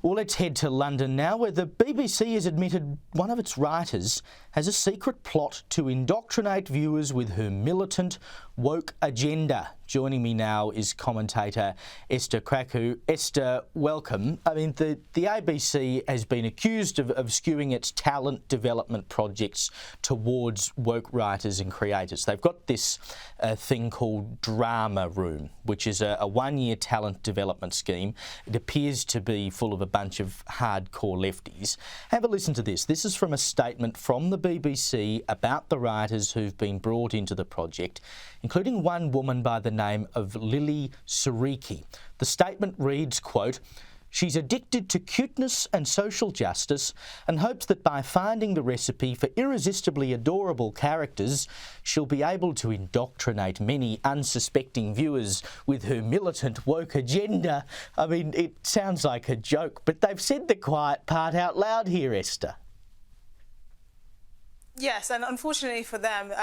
Well, let's head to London now, where the BBC has admitted one of its writers has a secret plot to indoctrinate viewers with her militant woke agenda. Joining me now is commentator Esther Krakue. Esther, welcome. I mean, the ABC has been accused of skewing its talent development projects towards woke writers and creators. They've got this thing called Drama Room, which is a one-year talent development scheme. It appears to be full of a bunch of hardcore lefties. Have a listen to this. This is from a statement from the BBC about the writers who've been brought into the project, including one woman by the name of Lily Sariki. The statement reads, quote, "She's addicted to cuteness and social justice and hopes that by finding the recipe for irresistibly adorable characters, she'll be able to indoctrinate many unsuspecting viewers with her militant woke agenda." I mean, it sounds like a joke, but they've said the quiet part out loud here, Esther. Yes, and unfortunately for them,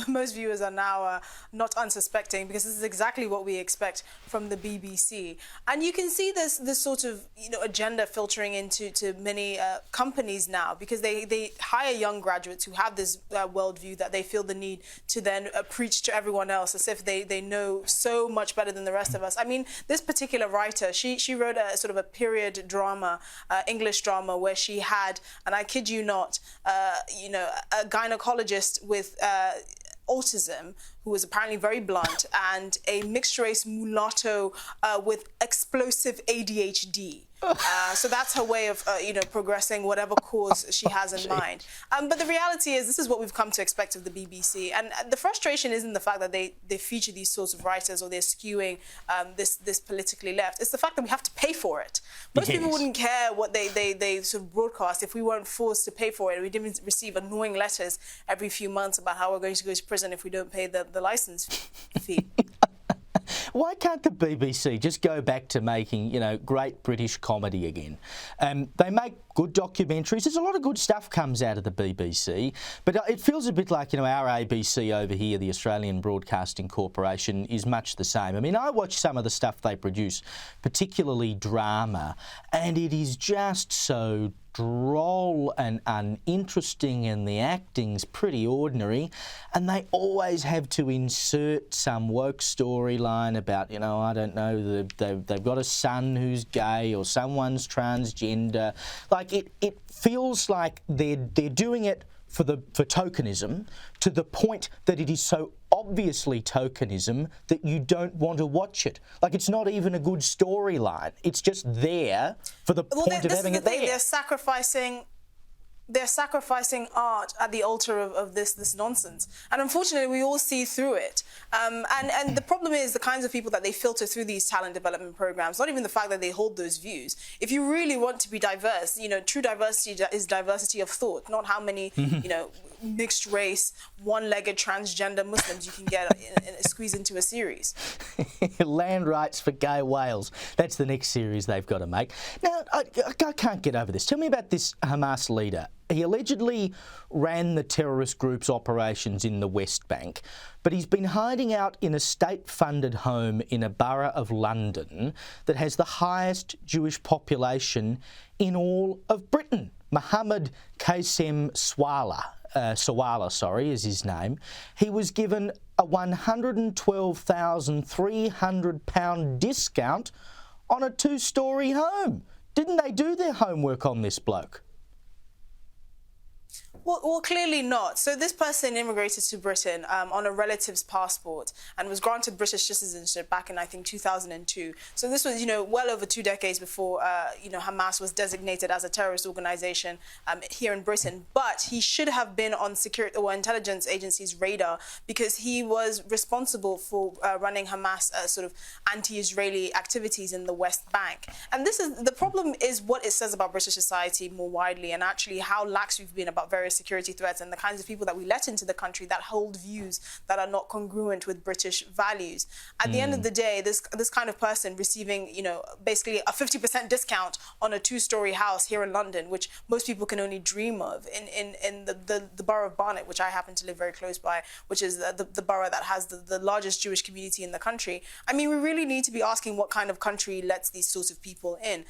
most viewers are now not unsuspecting, because this is exactly what we expect from the BBC. And you can see this sort of agenda filtering into many companies now, because they hire young graduates who have this worldview that they feel the need to then preach to everyone else as if they know so much better than the rest of us. I mean, this particular writer, she wrote a sort of a period drama, English drama, where she had, and I kid you not, a gynecologist with autism who was apparently very blunt, and a mixed-race mulatto with explosive ADHD. So that's her way of, progressing whatever cause she has in mind. But the reality is, this is what we've come to expect of the BBC. And the frustration isn't the fact that they feature these sorts of writers, or they're skewing this politically left. It's the fact that we have to pay for it. Most people wouldn't care what they sort of broadcast if we weren't forced to pay for it. We didn't receive annoying letters every few months about how we're going to go to prison if we don't pay the license fee. Why can't the BBC just go back to making, great British comedy again? They make good documentaries. There's a lot of good stuff comes out of the BBC, but it feels a bit like, our ABC over here, the Australian Broadcasting Corporation, is much the same. I mean, I watch some of the stuff they produce, particularly drama, and it is just so droll and uninteresting, and the acting's pretty ordinary, and they always have to insert some woke storyline about, I don't know, they've got a son who's gay, or someone's transgender. Like, it feels like they're doing it for tokenism, to the point that it is so obviously tokenism that you don't want to watch it. Like, it's not even a good storyline. It's just there for the point of having it there. They're sacrificing art at the altar of this nonsense. And unfortunately, we all see through it. And the problem is the kinds of people that they filter through these talent development programs, not even the fact that they hold those views. If you really want to be diverse, true diversity is diversity of thought, not how many, mixed race, one-legged transgender Muslims you can get squeeze into a series. Land rights for gay whales. That's the next series they've got to make. Now, I can't get over this. Tell me about this Hamas leader. He allegedly ran the terrorist group's operations in the West Bank, but he's been hiding out in a state-funded home in a borough of London that has the highest Jewish population in all of Britain. Muhammad Qassem Sawalha, is his name. He was given a £112,300 discount on a two-storey home. Didn't they do their homework on this bloke? Well, clearly not. So this person immigrated to Britain on a relative's passport and was granted British citizenship back in, I think, 2002. So this was, well over 2 decades before, Hamas was designated as a terrorist organization here in Britain. But he should have been on security or intelligence agencies' radar, because he was responsible for running Hamas sort of anti-Israeli activities in the West Bank. And the problem is what it says about British society more widely, and actually how lax we've been about various security threats and the kinds of people that we let into the country that hold views that are not congruent with British values. At the end of the day, this kind of person receiving, you know, basically a 50% discount on a 2-story house here in London, which most people can only dream of, in the borough of Barnet, which I happen to live very close by, which is the borough that has the largest Jewish community in the country. I mean, we really need to be asking what kind of country lets these sorts of people in.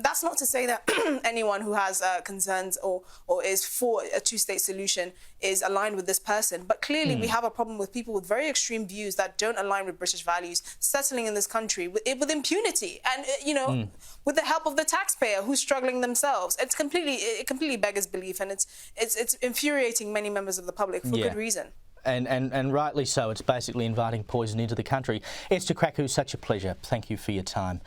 That's not to say that anyone who has concerns or is for a 2-state solution is aligned with this person. But clearly we have a problem with people with very extreme views that don't align with British values settling in this country with impunity and, you know, with the help of the taxpayer who's struggling themselves. It completely beggars belief, and it's infuriating many members of the public for good reason. And rightly so. It's basically inviting poison into the country. Esther Krakue, such a pleasure. Thank you for your time.